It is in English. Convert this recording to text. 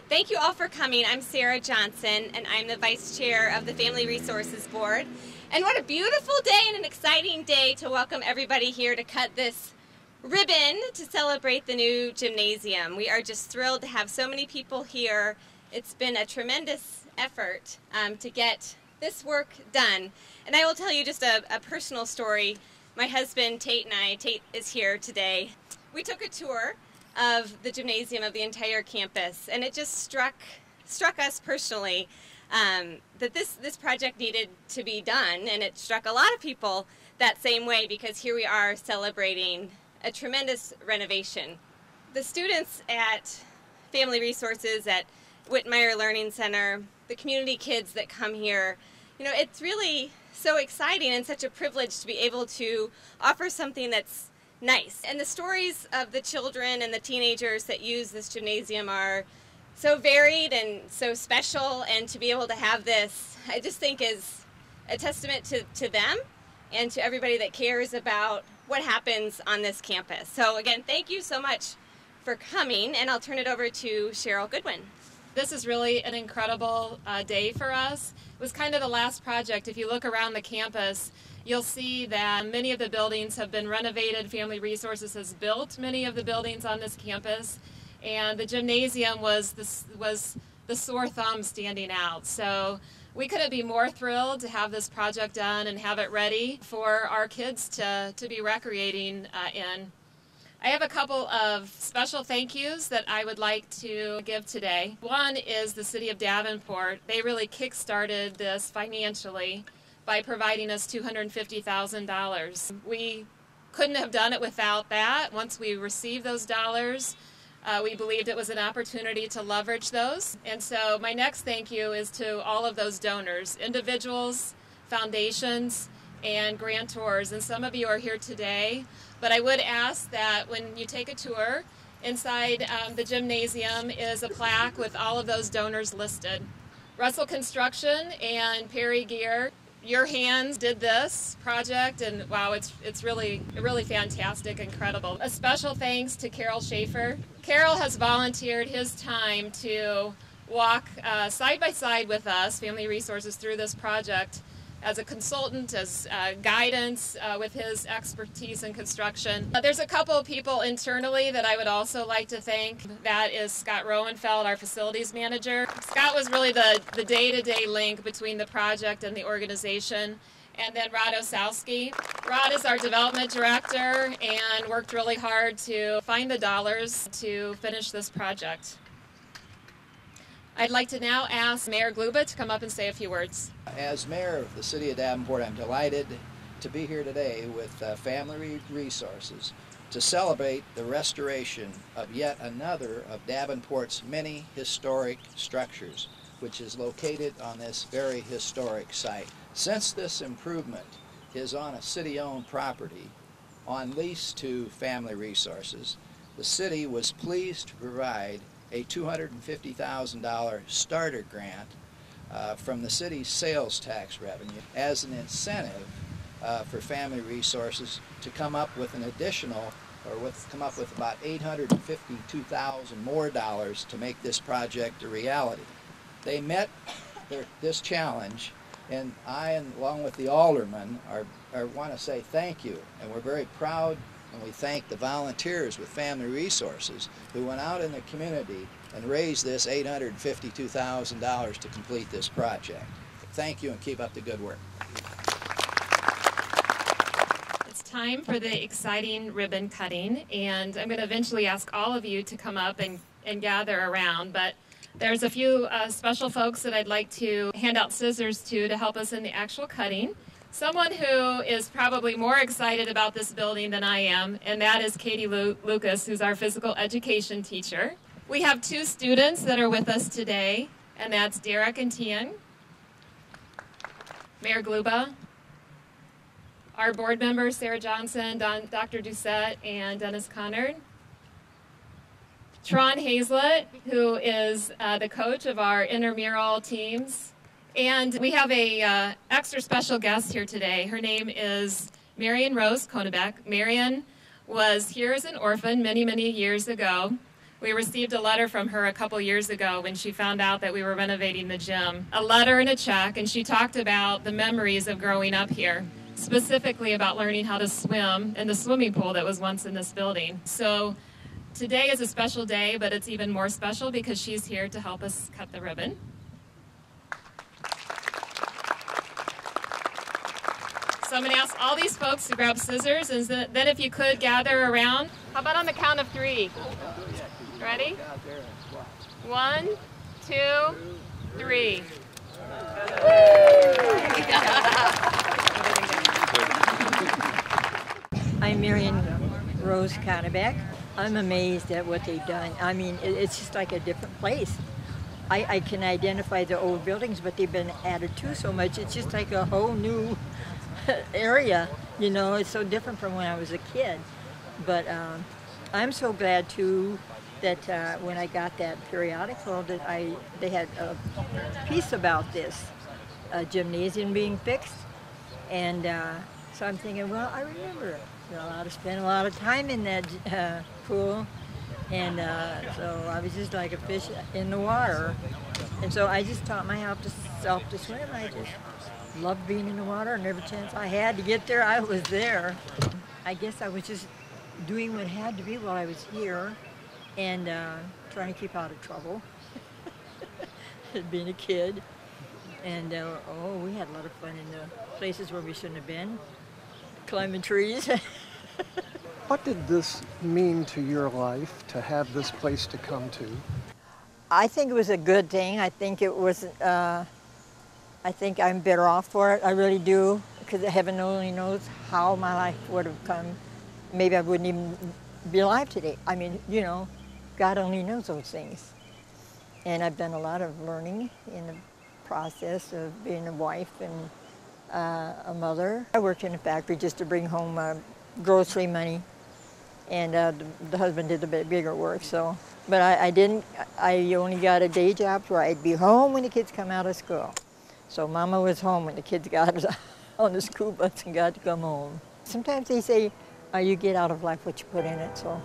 Thank you all for coming. I'm Sarah Johnson, and I'm the Vice Chair of the Family Resources Board. And what a beautiful day and an exciting day to welcome everybody here to cut this ribbon to celebrate the new gymnasium. We are just thrilled to have so many people here. It's been a tremendous effort to get this work done. And I will tell you just a personal story. My husband, Tate, and I, Tate is here today. We took a tour of the gymnasium, of the entire campus, and it just struck us personally that this project needed to be done, and it struck a lot of people that same way, because here we are celebrating a tremendous renovation. The students at Family Resources, at Whitmire Learning Center, the community kids that come here, you know, it's really so exciting and such a privilege to be able to offer something that's nice. And the stories of the children and the teenagers that use this gymnasium are so varied and so special, and to be able to have this, I just think, is a testament to them and to everybody that cares about what happens on this campus. So again, thank you so much for coming, and I'll turn it over to Cheryl Goodwin. This is really an incredible day for us. It was kind of the last project. If you look around the campus, you'll see that many of the buildings have been renovated. Family Resources has built many of the buildings on this campus, and the gymnasium was the sore thumb standing out. So we couldn't be more thrilled to have this project done and have it ready for our kids to be recreating in. I have a couple of special thank yous that I would like to give today. One is the City of Davenport. They really kick-started this financially by providing us $250,000. We couldn't have done it without that. Once we received those dollars, we believed it was an opportunity to leverage those. And so my next thank you is to all of those donors, individuals, foundations, and grantors. And some of you are here today, but I would ask that when you take a tour, inside the gymnasium is a plaque with all of those donors listed. Russell Construction and Perry Gear, your hands did this project, and wow, it's really fantastic, incredible. A special thanks to Carol Schaefer. Carol has volunteered his time to walk side by side with us, Family Resources, through this project as a consultant, as guidance with his expertise in construction. There's a couple of people internally that I would also like to thank. That is Scott Rowenfeld, our facilities manager. Scott was really the day-to-day link between the project and the organization. And then Rod Osowski. Rod is our development director and worked really hard to find the dollars to finish this project. I'd like to now ask Mayor Gluba to come up and say a few words. As mayor of the City of Davenport, I'm delighted to be here today with Family Resources to celebrate the restoration of yet another of Davenport's many historic structures, which is located on this very historic site. Since this improvement is on a city-owned property on lease to Family Resources, the city was pleased to provide a $250,000 starter grant from the city's sales tax revenue as an incentive for Family Resources to come up with an additional, or come up with about $852,000 more dollars to make this project a reality. They met this challenge, and I, along with the aldermen, want to say thank you, and we're very proud. And we thank the volunteers with Family Resources who went out in the community and raised this $852,000 to complete this project. Thank you, and keep up the good work. It's time for the exciting ribbon cutting, and I'm going to eventually ask all of you to come up and gather around, but there's a few special folks that I'd like to hand out scissors to help us in the actual cutting. Someone who is probably more excited about this building than I am, and that is Katie Lucas, who's our physical education teacher. We have two students that are with us today, and that's Derek and Tian. Mayor Gluba, our board members, Sarah Johnson, Dr. Doucette, and Dennis Conard. Tron Hazlett, who is the coach of our intramural teams. And we have a extra special guest here today. Her name is Marion Rose Konebeck. Marion was here as an orphan many, many years ago, We received a letter from her a couple years ago when she found out that we were renovating the gym. A letter and a check, and she talked about the memories of growing up here, specifically about learning how to swim in the swimming pool that was once in this building. So today is a special day, but it's even more special because she's here to help us cut the ribbon. So I'm going to ask all these folks to grab scissors, and then if you could gather around. How about on the count of 3? Ready? 1, 2, 3. I'm Marion Rose Connebeck. I'm amazed at what they've done. I mean, it's just like a different place. I can identify the old buildings, but they've been added to so much. It's just like a whole new area. You know, it's so different from when I was a kid. But I'm so glad too that when I got that periodical that they had a piece about this gymnasium being fixed, and so I'm thinking, well, I remember I spent a lot of time in that pool, and so I was just like a fish in the water, and so I just taught myself to swim. I just loved being in the water, and every chance I had to get there, I was there. I guess I was just doing what had to be while I was here, and trying to keep out of trouble, being a kid. And we had a lot of fun in the places where we shouldn't have been, climbing trees. What did this mean to your life to have this place to come to? I think it was a good thing. I think it was, I think I'm better off for it. I really do, because heaven only knows how my life would have come. Maybe I wouldn't even be alive today. I mean, God only knows those things. And I've done a lot of learning in the process of being a wife and a mother. I worked in a factory just to bring home grocery money, and the husband did the bigger work. So, but I didn't. I only got a day job where I'd be home when the kids come out of school. So Mama was home when the kids got on the school bus and got to come home. Sometimes they say, you get out of life what you put in it. So